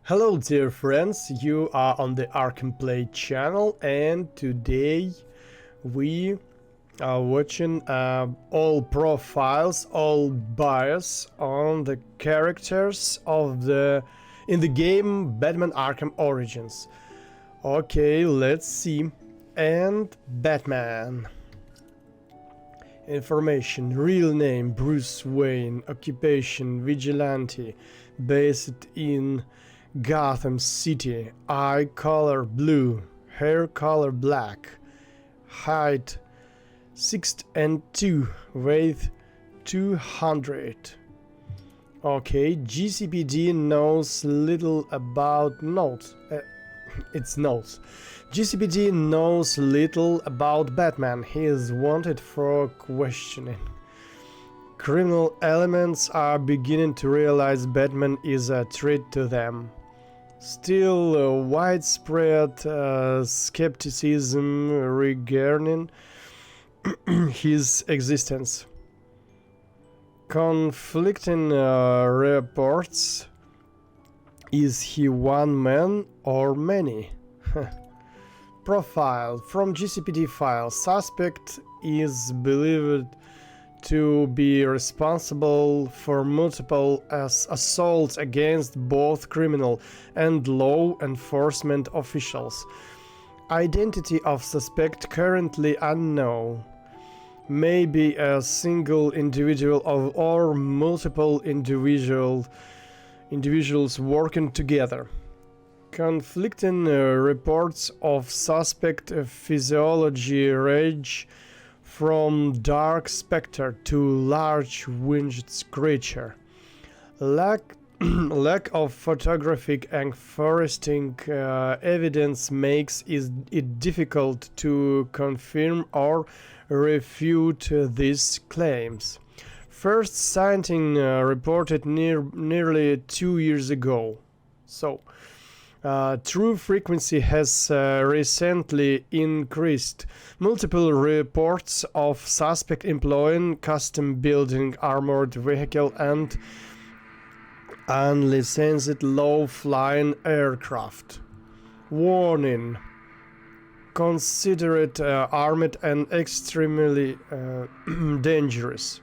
Hello dear friends, you are on the Arkham Play channel and today we are watching all profiles, all bios on the characters in the game Batman Arkham Origins. Okay, let's see. And Batman. Information: real name Bruce Wayne, occupation vigilante, based in Gotham City, eye color blue, hair color black, height 6'2", weight 200. Okay, GCPD knows little about notes. It's notes. GCPD knows little about Batman. He is wanted for questioning. Criminal elements are beginning to realize Batman is a threat to them. Still, widespread skepticism regarding his existence. Conflicting reports. Is he one man or many? Profile. From GCPD file, suspect is believed to be responsible for multiple assaults against both criminal and law enforcement officials. Identity of suspect currently unknown. May be a single individual or multiple individuals working together. Conflicting reports of suspect physiology range from dark specter to large winged creature. Lack of photographic and forensic evidence makes it difficult to confirm or refute these claims. First sighting reported nearly 2 years ago. True frequency has recently increased. Multiple reports of suspect employing custom building armored vehicle and unlicensed low-flying aircraft. Warning. Consider it armed and extremely dangerous.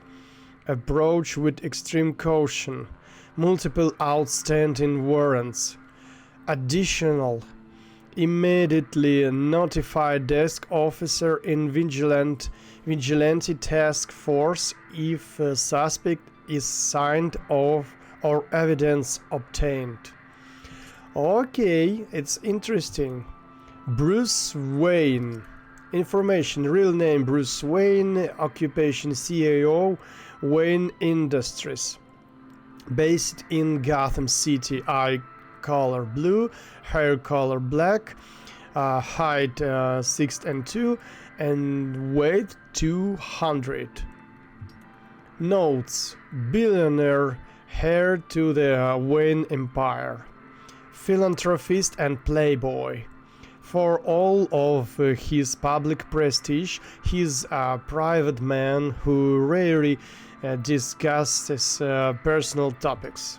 Approach with extreme caution. Multiple outstanding warrants. Additional, immediately notify desk officer in vigilante task force if a suspect is signed off or evidence obtained. Okay, it's interesting. Bruce Wayne. Information: real name Bruce Wayne, occupation CAO, Wayne Industries, based in Gotham City, eye color blue, hair color black, height 6'2", and weight 200. Notes: billionaire, heir to the Wayne Empire, philanthropist and playboy. For all of his public prestige, he's a private man who rarely discusses personal topics.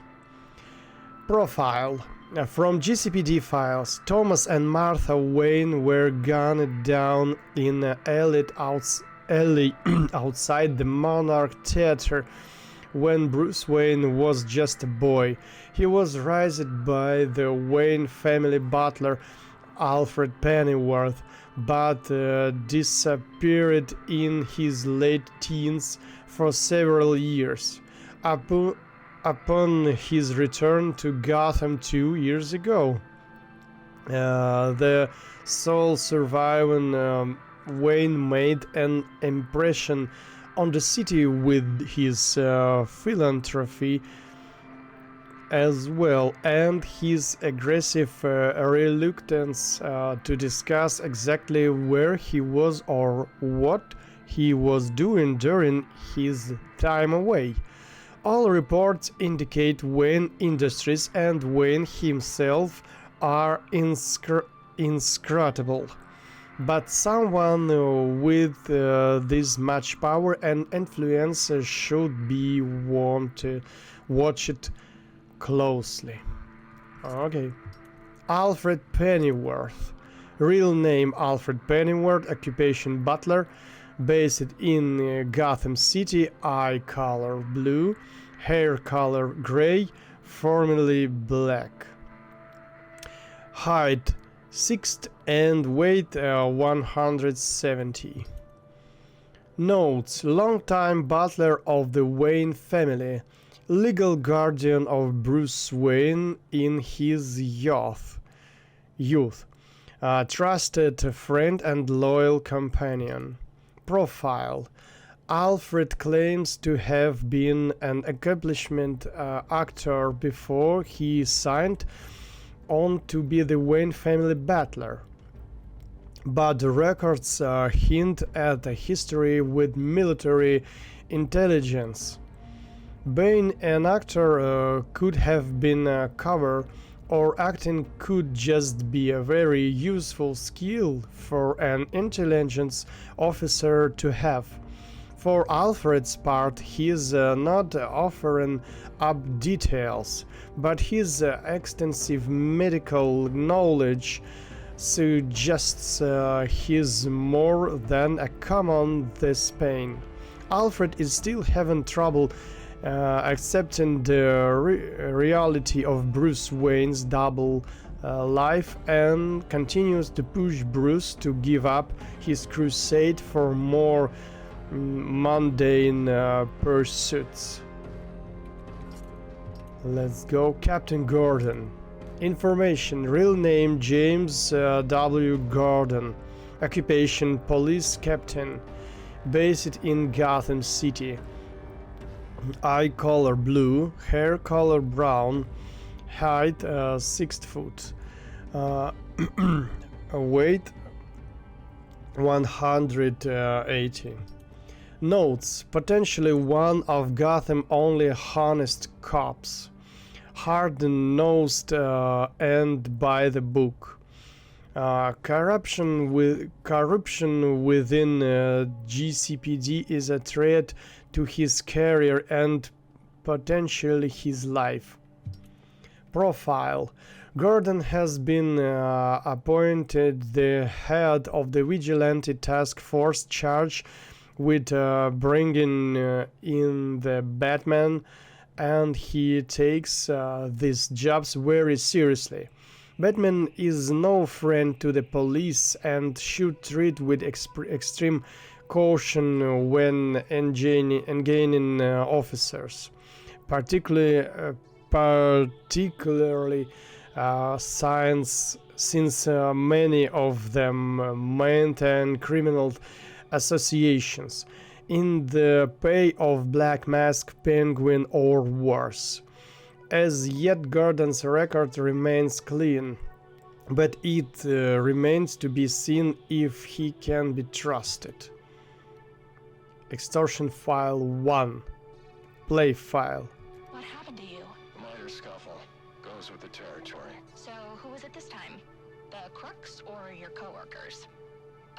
Profile. From GCPD files, Thomas and Martha Wayne were gunned down in an alley outside the Monarch Theater when Bruce Wayne was just a boy. He was raised by the Wayne family butler, Alfred Pennyworth, but disappeared in his late teens for several years. Upon his return to Gotham 2 years ago, the sole surviving Wayne made an impression on the city with his philanthropy as well, and his aggressive reluctance to discuss exactly where he was or what he was doing during his time away. All reports indicate Wayne Industries and Wayne himself are inscrutable. But someone with this much power and influence should be watched closely. Okay. Alfred Pennyworth. Real name Alfred Pennyworth, occupation butler, based in Gotham City, eye color blue, hair color gray, formerly black. Height 6 and weight 170. Notes: longtime butler of the Wayne family, legal guardian of Bruce Wayne in his youth, trusted friend and loyal companion. Profile: Alfred claims to have been an accomplished actor before he signed on to be the Wayne family butler, but the records hint at a history with military intelligence. Bane, an actor, could have been a cover, or acting could just be a very useful skill for an intelligence officer to have. For Alfred's part, he's not offering up details, but his extensive medical knowledge suggests he's more than a common this pain. Alfred is still having trouble accepting the reality of Bruce Wayne's double life and continues to push Bruce to give up his crusade for more mundane pursuits. Let's go. Captain Gordon. Information: real name James W. Gordon, occupation police captain, based in Gotham City, eye color blue, hair color brown, height 6 foot, weight 180. Notes: potentially one of Gotham only honest cops, hard-nosed and by the book. Corruption within GCPD is a threat to his career and potentially his life. Profile: Gordon has been appointed the head of the Vigilante Task Force charged with bringing in the Batman, and he takes these jobs very seriously. Batman is no friend to the police and should treat with extreme caution when engaging officers, particularly since many of them maintain criminal associations in the pay of Black Mask, Penguin, or worse. As yet, Gordon's record remains clean, but it remains to be seen if he can be trusted. Extortion File 1. Play file. What happened to you? Minor scuffle. Goes with the territory. So, who was it this time? The crooks or your coworkers?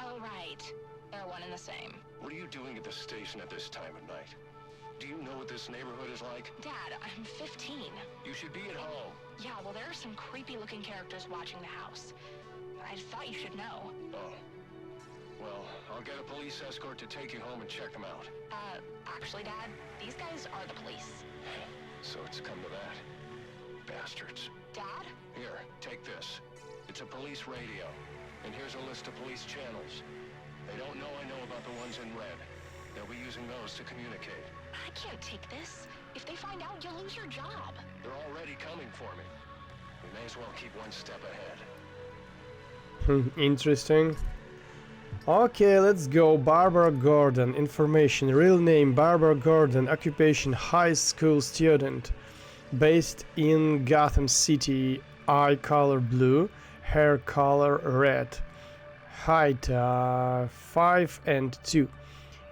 Oh, right. They're one and the same. What are you doing at the station at this time of night? Do you know what this neighborhood is like? Dad, I'm 15. You should be at home. Yeah, well, there are some creepy-looking characters watching the house. I thought you should know. Oh. Well, I'll get a police escort to take you home and check them out. Actually, Dad, these guys are the police. So it's come to that. Bastards. Dad? Here, take this. It's a police radio. And here's a list of police channels. They don't know I know about the ones in red. They'll be using those to communicate. I can't take this. If they find out, you'll lose your job. They're already coming for me. We may as well keep one step ahead. Interesting. Okay, let's go. Barbara Gordon. Information: real name Barbara Gordon, occupation high school student, based in Gotham City, eye color blue, hair color red, height 5 and 2,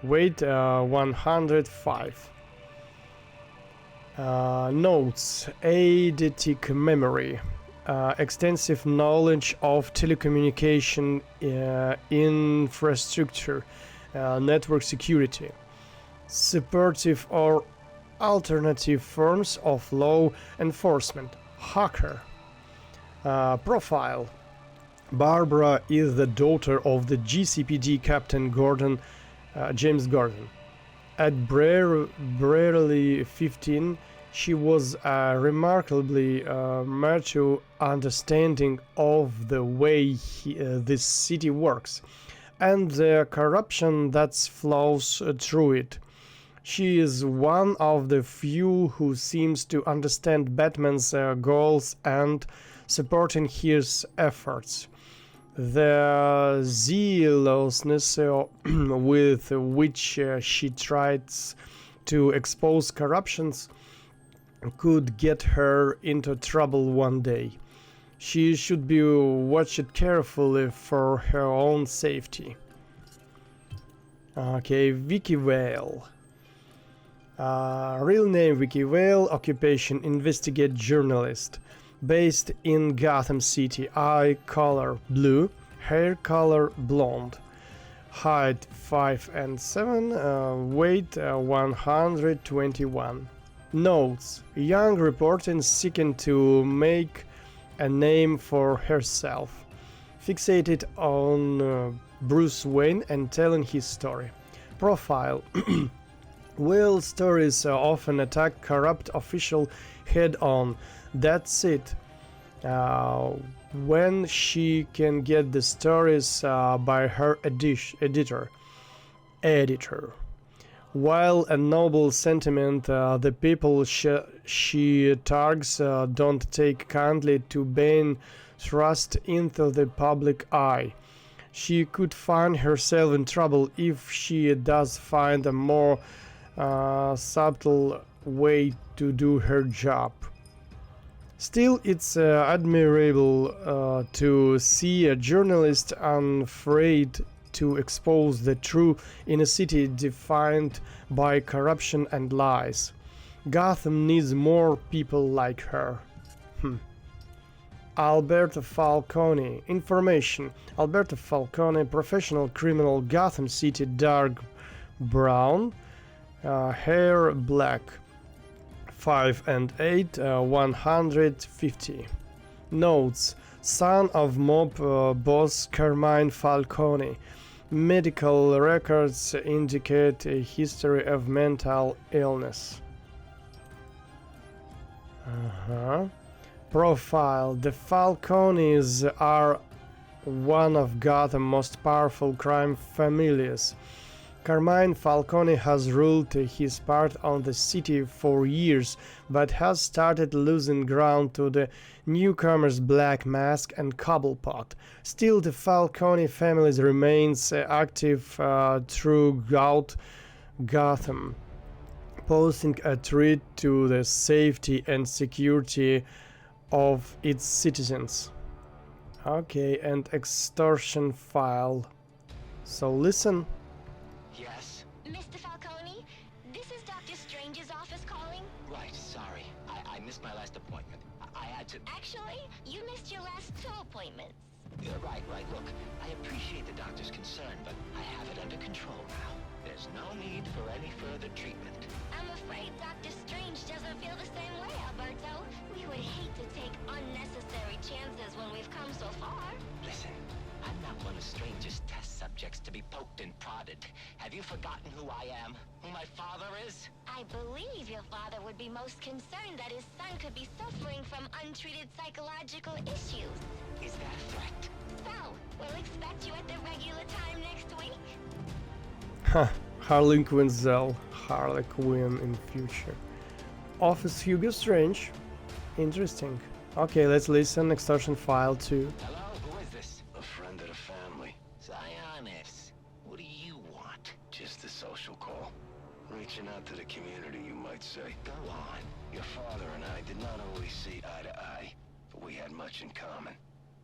weight 105. Notes: eidetic memory, extensive knowledge of telecommunication infrastructure, network security, supportive or alternative forms of law enforcement, hacker, Profile. Barbara is the daughter of the GCPD Captain James Gordon. At barely 15, she was remarkably mature, understanding of the way this city works, and the corruption that flows through it. She is one of the few who seems to understand Batman's goals and supporting his efforts. The zealousness with which she tries to expose corruptions could get her into trouble one day. She should be watched carefully for her own safety. Okay, Vicki Vale. Real name Vicki Vale, occupation investigate journalist. Based in Gotham City, eye color blue, hair color blonde, height 5 and 7, weight 121. Notes: young reporter seeking to make a name for herself, fixated on Bruce Wayne and telling his story. Profile: Will stories often attack corrupt official head-on. That's it. When she can get the stories by her editor. While a noble sentiment, the people she targets don't take kindly to Bane thrust into the public eye. She could find herself in trouble if she does find a more subtle way to do her job. Still, it's admirable to see a journalist unafraid to expose the truth in a city defined by corruption and lies. Gotham needs more people like her. Alberto Falcone. Information: Alberto Falcone, professional criminal, Gotham City, dark brown, hair black. 5 and 8, 150. Notes: son of mob boss Carmine Falcone. Medical records indicate a history of mental illness. Profile: the Falcones are one of Gotham's most powerful crime families. Carmine Falcone has ruled his part on the city for years, but has started losing ground to the newcomers Black Mask and Cobblepot. Still, the Falcone family remains active throughout Gotham, posing a threat to the safety and security of its citizens. Okay, and extortion file. So listen. Yes? Mr. Falcone, this is Dr. Strange's office calling. Right, sorry. I missed my last appointment. I had to... Actually, you missed your last 2 appointments. Right. Look, I appreciate the doctor's concern, but I have it under control now. There's no need for any further treatment. I'm afraid Dr. Strange doesn't feel the same way, Alberto. We would hate to take unnecessary chances when we've come so far. Listen, I'm not one of Strange's test subjects to be poked and prodded. Have you forgotten who I am? Who my father is? I believe your father would be most concerned that his son could be suffering from untreated psychological issues. Is that a threat? So, we'll expect you at the regular time next week? Harleen Quinzel, Harley Quinn in future. Office Hugo Strange. Interesting. Okay, let's listen. Extortion file 2. Hello, who is this? A friend of the family. Zionis. What do you want? Just a social call. Reaching out to the community, you might say. Go on. Your father and I did not always see eye to eye, but we had much in common.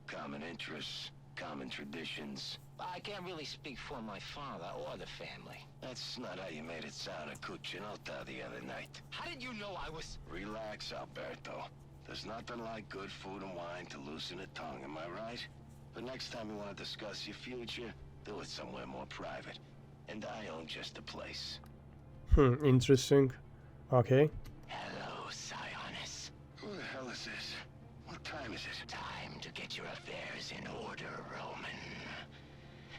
Common interests, common traditions. I can't really speak for my father or the family. That's not how you made it sound at Cuccinota the other night. How did you know I was... Relax, Alberto. There's nothing like good food and wine to loosen a tongue, am I right? But next time you want to discuss your future, do it somewhere more private. And I own just the place. Interesting. Okay. Hello, Zionis. Who the hell is this? What time time is it? Time to get your affairs in order, Roman.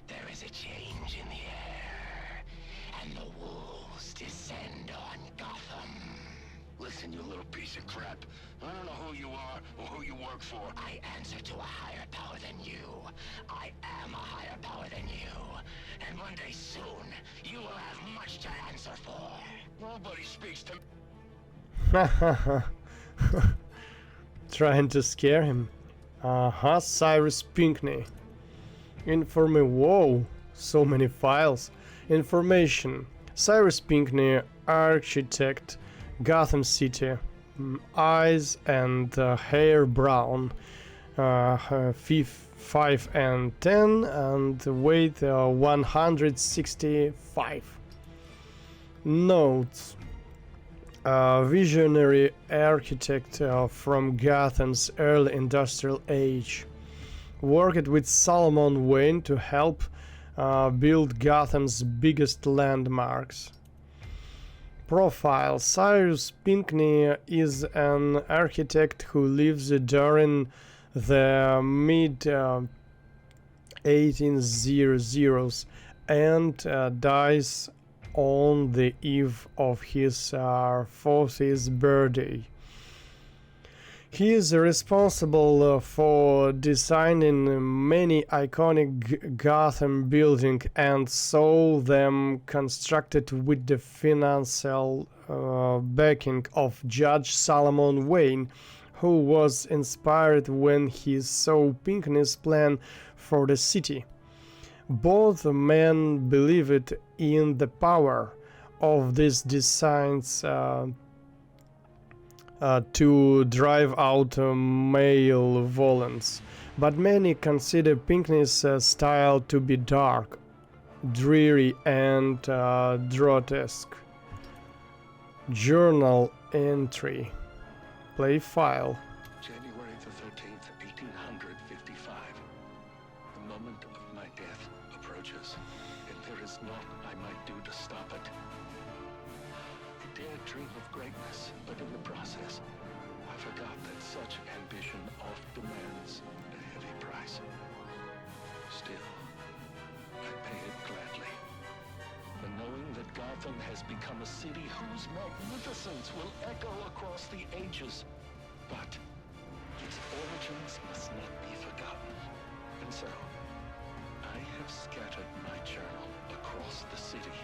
There is a change in the air, and the wolves descend on Gotham. Listen, you little piece of crap. I don't know who you are or who you work for. I answer to a higher power than you. I am a higher power than you. And one day soon, you will have much to answer for. Nobody speaks to me. Trying to scare him. Cyrus Pinkney. Whoa, so many files. Information. Cyrus Pinkney, architect, Gotham City. Eyes and hair brown. 5 and 10 and weight 165. Notes. Visionary architect from Gotham's early industrial age. Worked with Solomon Wayne to help build Gotham's biggest landmarks. Profile. Cyrus Pinkney is an architect who lives during the mid-1800s and dies on the eve of his 40th birthday. He is responsible for designing many iconic Gotham buildings and saw them constructed with the financial backing of Judge Solomon Wayne, who was inspired when he saw Pinkney's plan for the city. Both men believed in the power of these designs to drive out male violence, but many consider Pinkney's style to be dark, dreary, and grotesque. Journal entry. Play file. January the 13th, 1855. The moment of my death approaches, and there is naught I might do to stop it. I dared dream of greatness, but in the process, I forgot that such ambition oft demands a heavy price. Still, I pay it gladly. The knowing that Gotham has become a city whose magnificence will echo across the ages. But its origins must not be forgotten. And so, I have scattered my journal across the city,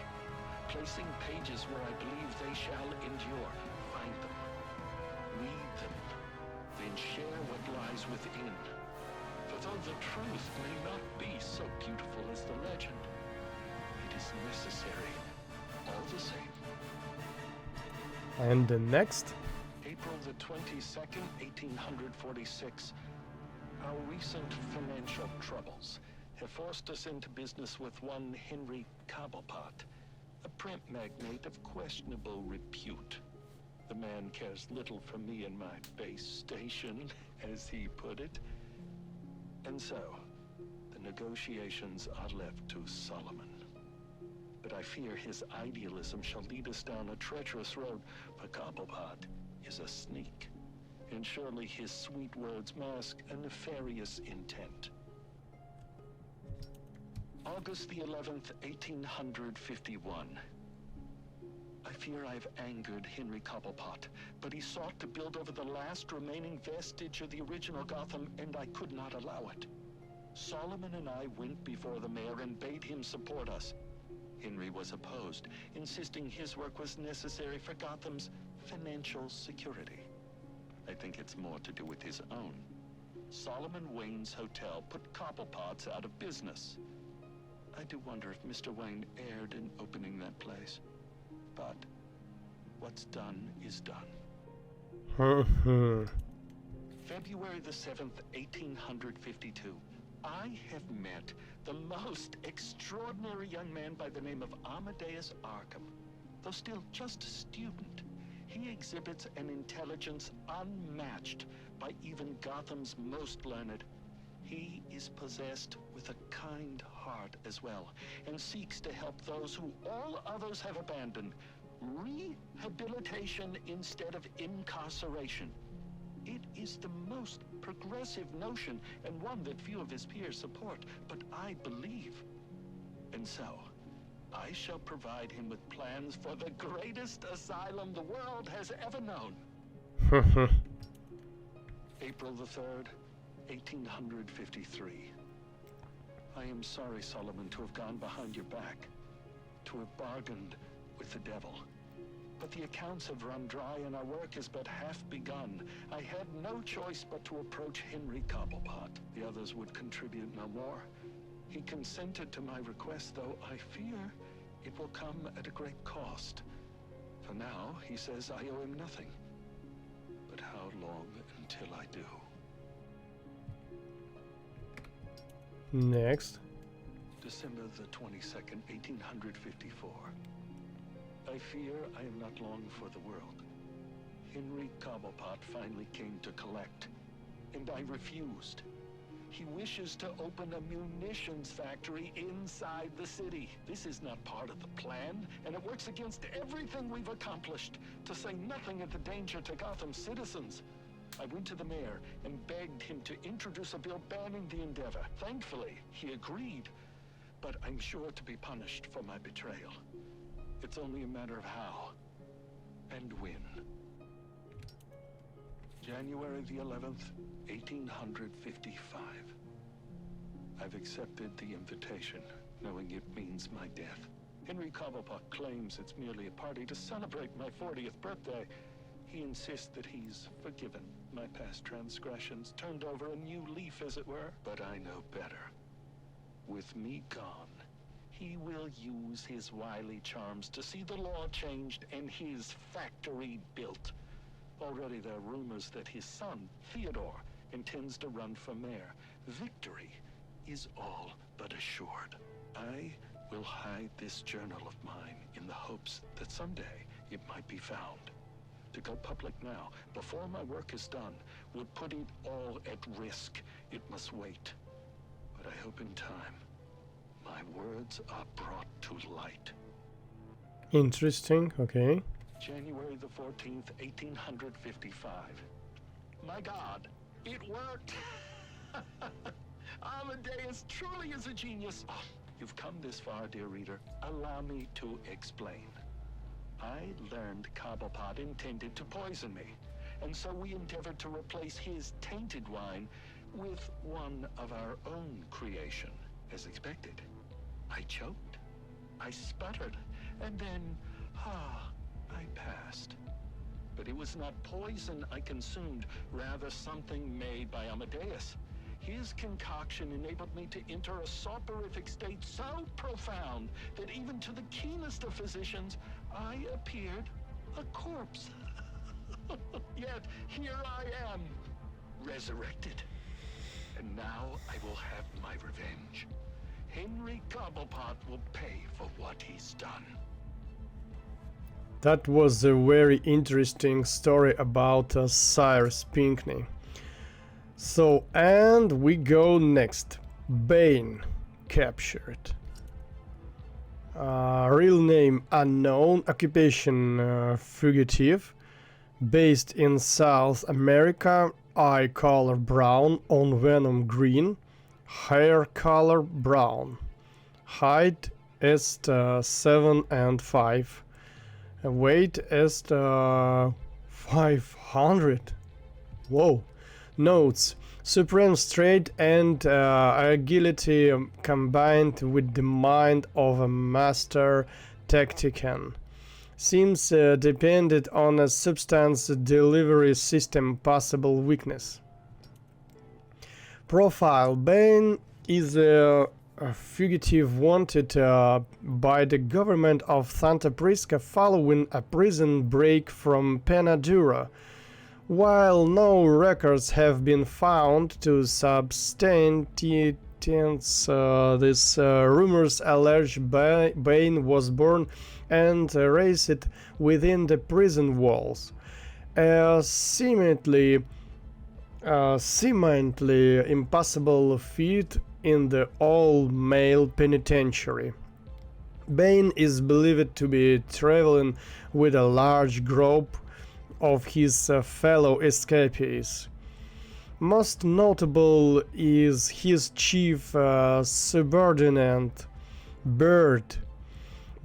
placing pages where I believe they shall endure. Find them, read them, then share what lies within. For though the truth may not be so beautiful as the legend, it is necessary all the same. And the next? April the 22nd, 1846. Our recent financial troubles have forced us into business with one Henry Cobblepot, a print magnate of questionable repute. The man cares little for me and my base station, as he put it. And so, the negotiations are left to Solomon. But I fear his idealism shall lead us down a treacherous road, for Cobblepot is a sneak, and surely his sweet words mask a nefarious intent. August the 11th, 1851. I fear I've angered Henry Cobblepot, but he sought to build over the last remaining vestige of the original Gotham, and I could not allow it. Solomon and I went before the mayor and bade him support us. Henry was opposed, insisting his work was necessary for Gotham's financial security. I think it's more to do with his own. Solomon Wayne's hotel put Cobblepot's out of business. I do wonder if Mr. Wayne erred in opening that place. But what's done is done. February the 7th, 1852. I have met the most extraordinary young man by the name of Amadeus Arkham. Though still just a student, he exhibits an intelligence unmatched by even Gotham's most learned. He is possessed with a kind heart as well, and seeks to help those who all others have abandoned. Rehabilitation instead of incarceration. It is the most progressive notion, and one that few of his peers support, but I believe. And so, I shall provide him with plans for the greatest asylum the world has ever known. April the 3rd, 1853. I am sorry, Solomon, to have gone behind your back, to have bargained with the devil. But the accounts have run dry and our work is but half begun. I had no choice but to approach Henry Cobblepot. The others would contribute no more. He consented to my request, though I fear it will come at a great cost. For now, he says I owe him nothing. But how long until I do? Next. December the 22nd, 1854. I fear I am not long for the world. Henry Cobblepot finally came to collect, and I refused. He wishes to open a munitions factory inside the city. This is not part of the plan, and it works against everything we've accomplished, to say nothing of the danger to Gotham's citizens. I went to the mayor and begged him to introduce a bill banning the endeavor. Thankfully, he agreed, but I'm sure to be punished for my betrayal. It's only a matter of how and when. January the 11th, 1855. I've accepted the invitation, knowing it means my death. Henry Cobblepot claims it's merely a party to celebrate my 40th birthday. He insists that he's forgiven my past transgressions, turned over a new leaf, as it were. But I know better. With me gone, he will use his wily charms to see the law changed and his factory built. Already there are rumors that his son, Theodore, intends to run for mayor. Victory is all but assured. I will hide this journal of mine in the hopes that someday it might be found. To go public now, before my work is done, would put it all at risk. It must wait. But I hope in time, my words are brought to light. Interesting, okay. January the 14th, 1855. My God, it worked! Amadeus truly is a genius. Oh, you've come this far, dear reader. Allow me to explain. I learned Cobblepot intended to poison me, and so we endeavored to replace his tainted wine with one of our own creation. As expected, I choked, I sputtered, and then, I passed. But it was not poison I consumed, rather something made by Amadeus. His concoction enabled me to enter a soporific state so profound that even to the keenest of physicians, I appeared a corpse. Yet here I am, resurrected. And now I will have my revenge. Henry Cobblepot will pay for what he's done. That was a very interesting story about Cyrus Pinkney. So, and we go next. Bane captured. Real name unknown, occupation fugitive, based in South America, eye color brown on Venom green, hair color brown, height is 7 and 5, weight is 500. Whoa. Notes: supreme strength and agility combined with the mind of a master tactician. Seems dependent on a substance delivery system possible weakness. Profile: Bane is a fugitive wanted by the government of Santa Prisca following a prison break from Penadura. While no records have been found to substantiate these rumors, allege Bane was born and raised within the prison walls, a seemingly impossible feat in the all-male penitentiary. Bane is believed to be traveling with a large group of his fellow escapees. Most notable is his chief subordinate, Bird.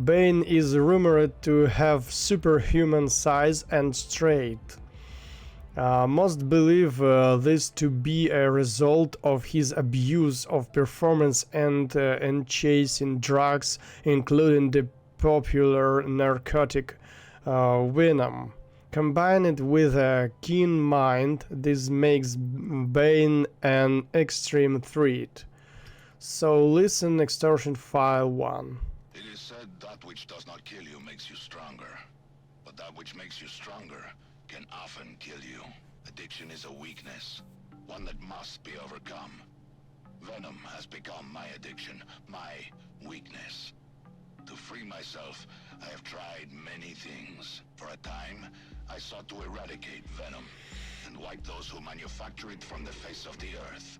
Bane is rumored to have superhuman size and strength. Most believe this to be a result of his abuse of performance and chasing drugs, including the popular narcotic venom. Combined with a keen mind, this makes Bane an extreme threat. So listen, Extortion File 1. It is said that which does not kill you makes you stronger. But that which makes you stronger can often kill you. Addiction is a weakness, one that must be overcome. Venom has become my addiction, my weakness. To free myself, I have tried many things. For a time, I sought to eradicate venom and wipe those who manufacture it from the face of the earth.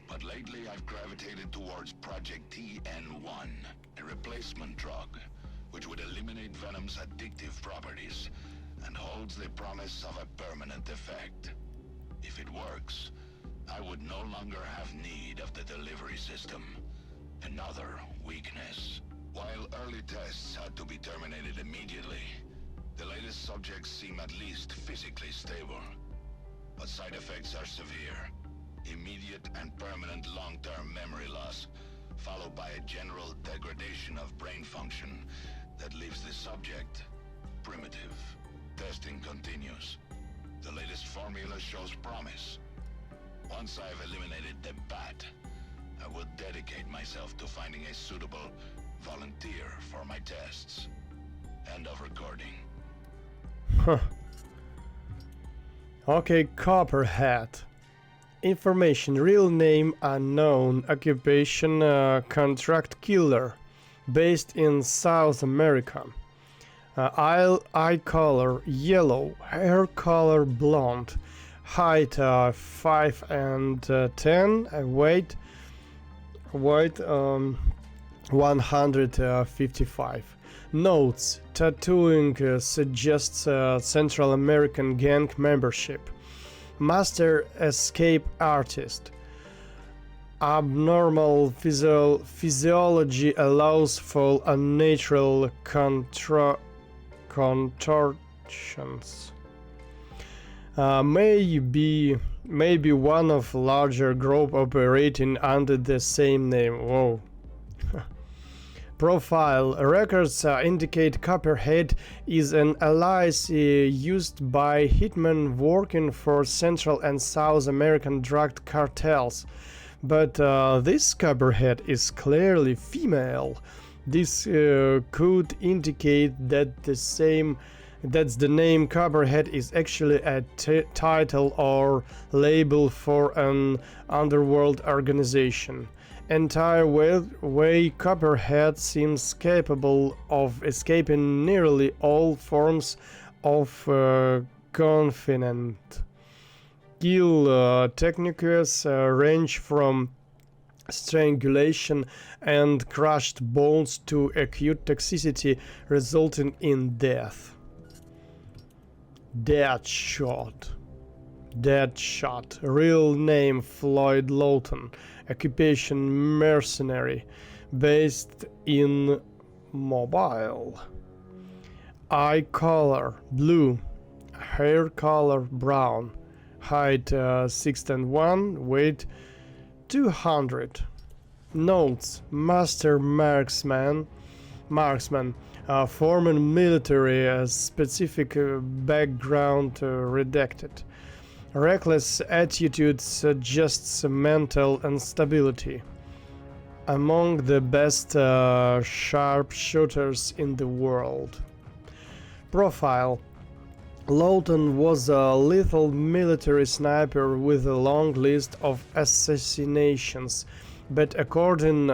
But lately I've gravitated towards Project TN1, a replacement drug, which would eliminate Venom's addictive properties and holds the promise of a permanent effect. If it works, I would no longer have need of the delivery system. Another weakness. While early tests had to be terminated immediately, the latest subjects seem at least physically stable. But side effects are severe. Immediate and permanent long-term memory loss, followed by a general degradation of brain function that leaves the subject primitive. Testing continues. The latest formula shows promise. Once I've eliminated the bat, I will dedicate myself to finding a suitable volunteer for my tests. End of recording. Huh. Okay, Copperhead. Information: real name unknown, occupation contract killer, based in South America. Eye color yellow, hair color blonde, height 5 and 10, weight 155. Notes: tattooing suggests Central American gang membership. Master escape artist. Abnormal physiology allows for unnatural contortions. Maybe one of larger group operating under the same name. Whoa. Profile: records indicate Copperhead is an alias used by hitmen working for Central and South American drug cartels. But this Copperhead is clearly female. This could indicate that the name Copperhead is actually a title or label for an underworld organization. Entire way Copperhead seems capable of escaping nearly all forms of confinement. Kill techniques range from strangulation and crushed bones to acute toxicity resulting in death. Deadshot. Real name Floyd Lawton. Occupation mercenary. Based in Mobile. Eye color blue. Hair color brown. Height 6 and 1. Weight 200. Notes: master marksman. Former military, specific background redacted. Reckless attitude suggests mental instability. Among the best sharpshooters in the world. Profile: Lawton was a lethal military sniper with a long list of assassinations, but according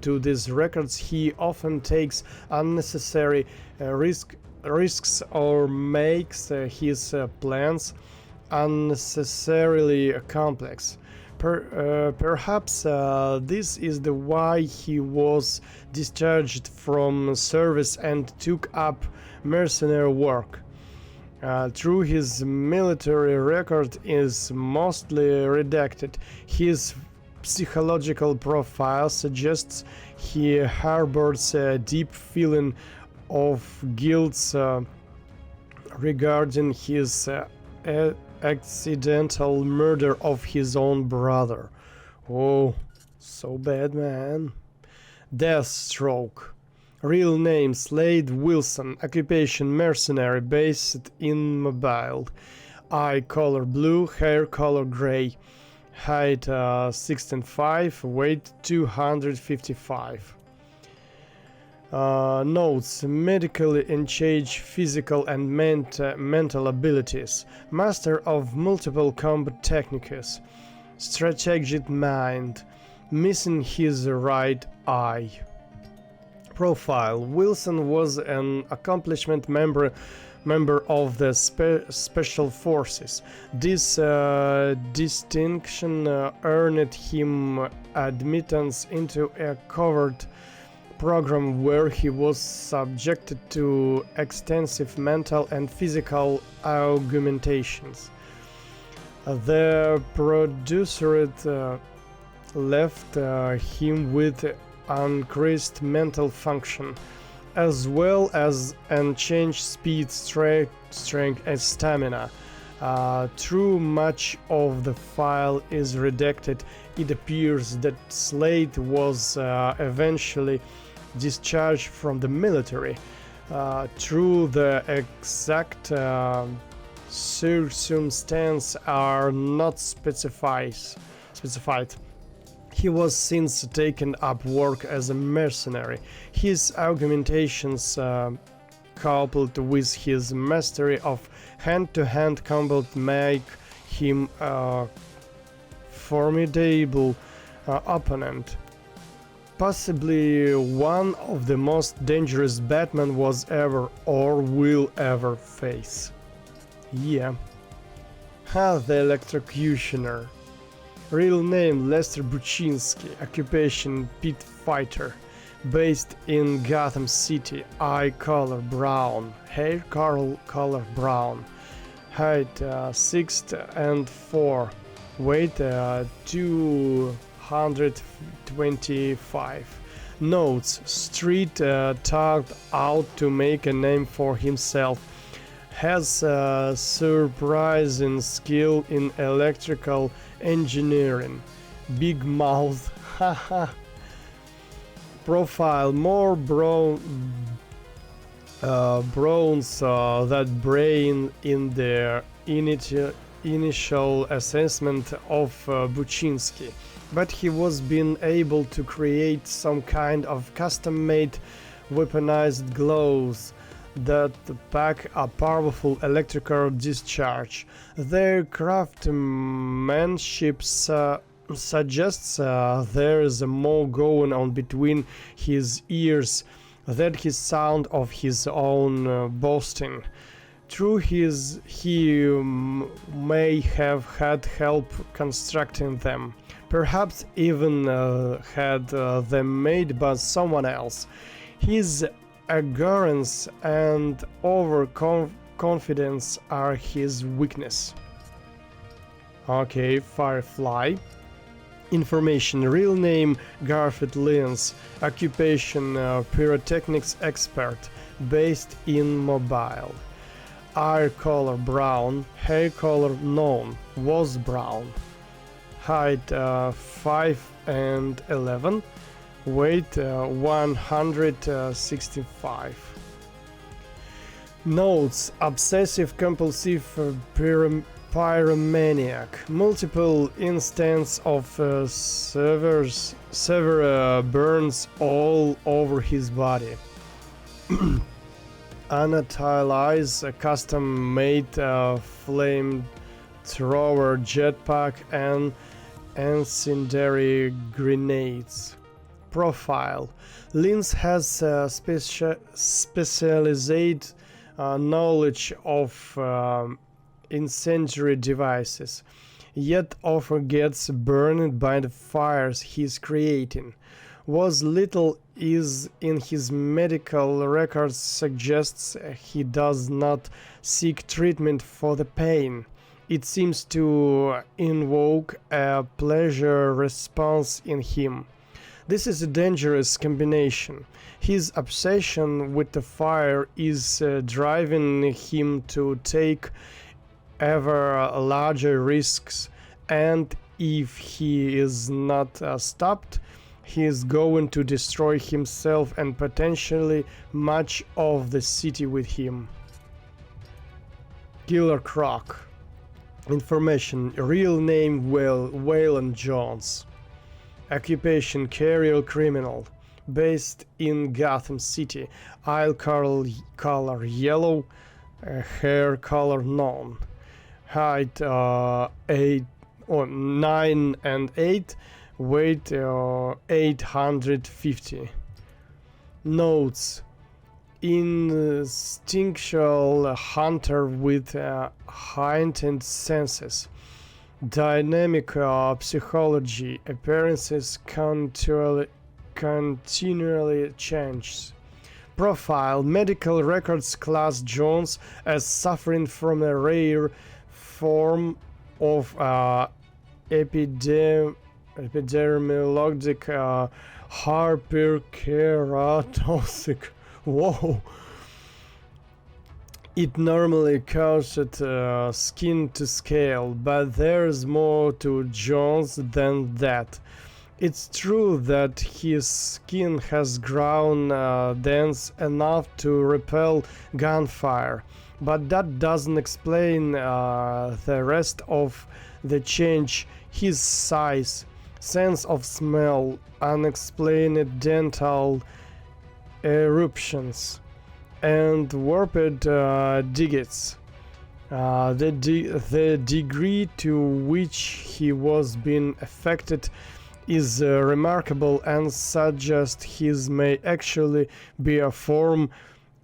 to these records, he often takes unnecessary risks or makes his plans unnecessarily complex. Perhaps this is the why he was discharged from service and took up mercenary work. Through his military record is mostly redacted. His psychological profile suggests he harbors a deep feeling of guilt regarding his accidental murder of his own brother. Oh, so bad, man. Deathstroke. Real name Slade Wilson. Occupation mercenary, based in Mobile. Eye color blue, hair color gray. Height 6'5", weight 255. Notes: medically engaged physical and mental abilities. Master of multiple combat techniques. Strategic mind. Missing his right eye. Profile: Wilson was an accomplished member of the Special Forces. This distinction earned him admittance into a covert program where he was subjected to extensive mental and physical augmentations. The producerate left him with increased mental function, as well as unchanged speed, strength and stamina. Though much of the file is redacted, it appears that Slade was eventually discharged from the military. Through the exact circumstances are not specified. He was since taken up work as a mercenary. His augmentations, coupled with his mastery of hand-to-hand combat, make him a formidable opponent. Possibly one of the most dangerous Batman was ever or will ever face. Yeah. The Electrocutioner. Real name Lester Buczynski. Occupation pit fighter. Based in Gotham City. Eye color brown. Hair color brown. Height 6'4". Weight 225. Notes: street tugged out to make a name for himself. Has surprising skill in electrical engineering. Big mouth. Haha. Profile: more bronze that brain in the initial assessment of Buczynski, but he was being able to create some kind of custom-made weaponized gloves that pack a powerful electrical discharge. Their craftsmanship suggests there is more going on between his ears than his sound of his own boasting. Through he may have had help constructing them, perhaps even had them made by someone else. His arrogance and overconfidence are his weakness. Okay, Firefly. Information: real name Garfield Lyons. Occupation pyrotechnics expert. Based in Mobile. Eye color brown. Hair color known. Was brown. Height 5'11". Weight 165. Notes: obsessive compulsive pyromaniac. Multiple instances of severe burns all over his body. Unutilized custom-made flamethrower, jetpack and incendiary grenades. Profile: Linz has specialized knowledge of incendiary devices, yet often gets burned by the fires he's creating. was little is in his medical records suggests he does not seek treatment for the pain. It seems to invoke a pleasure response in him. This is a dangerous combination. His obsession with the fire is driving him to take ever larger risks, and if he is not stopped, he is going to destroy himself and potentially much of the city with him. Killer Croc. Information: real name Waylon Jones. Occupation: career criminal. Based in Gotham City. Eye color yellow. Hair color known. Height 9 and 8. Weight 850. Notes: instinctual hunter with heightened senses. Dynamic psychology. Appearances continually changes. Profile: medical records class Jones as suffering from a rare form of epidermologic hyperkeratosis. Whoa! It normally causes skin to scale, but there's more to Jones than that. It's true that his skin has grown dense enough to repel gunfire, but that doesn't explain the rest of the change. His size, sense of smell, unexplained dental eruptions, and warped digits. The degree to which he was being affected is remarkable and suggests his may actually be a form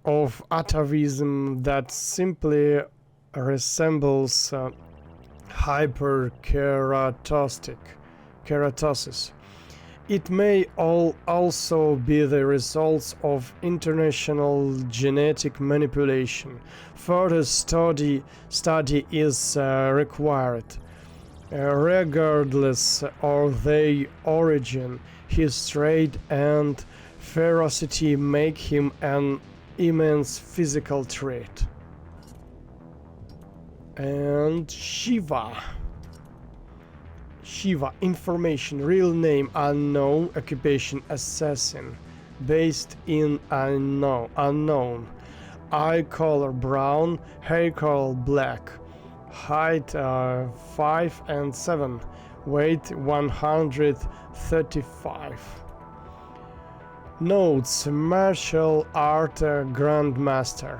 of atavism that simply resembles hyperkeratosis. It may also be the results of international genetic manipulation. Further study is required. Regardless of their origin, his trait and ferocity make him an immense physical threat. And Shiva. Information: real name unknown. Occupation: assassin. Based in unknown. Eye color brown. Hair color black. Height 5 and 7. Weight 135. Notes: martial art grandmaster.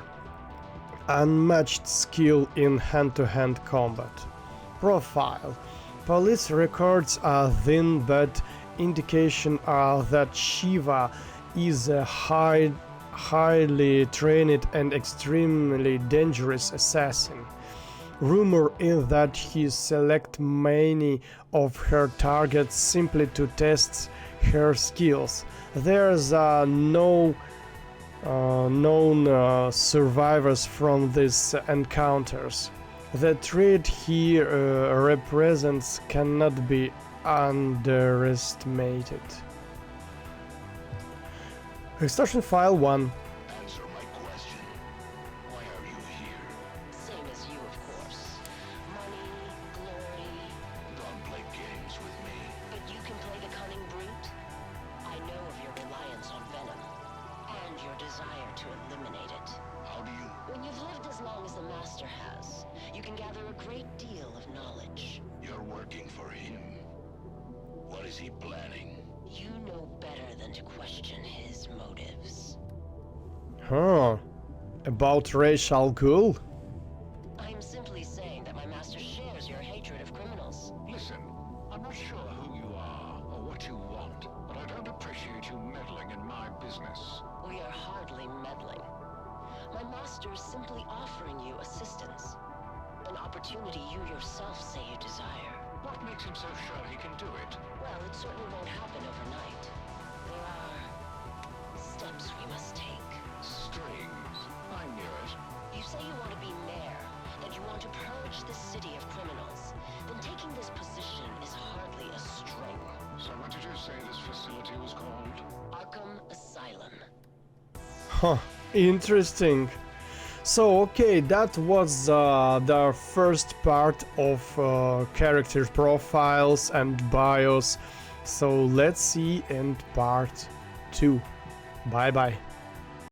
Unmatched skill in hand-to-hand combat. Profile: police records are thin, but indications are that Shiva is a highly trained and extremely dangerous assassin. Rumor is that he selects many of her targets simply to test her skills. There's no known survivors from these encounters. The threat he represents cannot be underestimated. Extortion File 1. Answer my question. Why are you here? Same as you, of course. Money, glory. Don't play games with me. But you can play the cunning brute? I know of your reliance on venom, and your desire to eliminate it. How do you... When you've lived as long as the Master has, you can gather a great deal of knowledge. You're working for him. What is he planning? You know better than to question his motives. Huh. About Ra's al Ghul? I'm simply saying that my master shares your hatred of criminals. Listen, I'm not sure who you are or what you want, but I don't appreciate you meddling in my business. We are hardly meddling. My master is simply offering you assistance. An opportunity you yourself say you desire. What makes him so sure he can do it? Well, it certainly won't happen overnight. There say this facility was called? Arkham Asylum. Huh, interesting. So, okay, that was the first part of character profiles and bios. So let's see in part 2. Bye bye.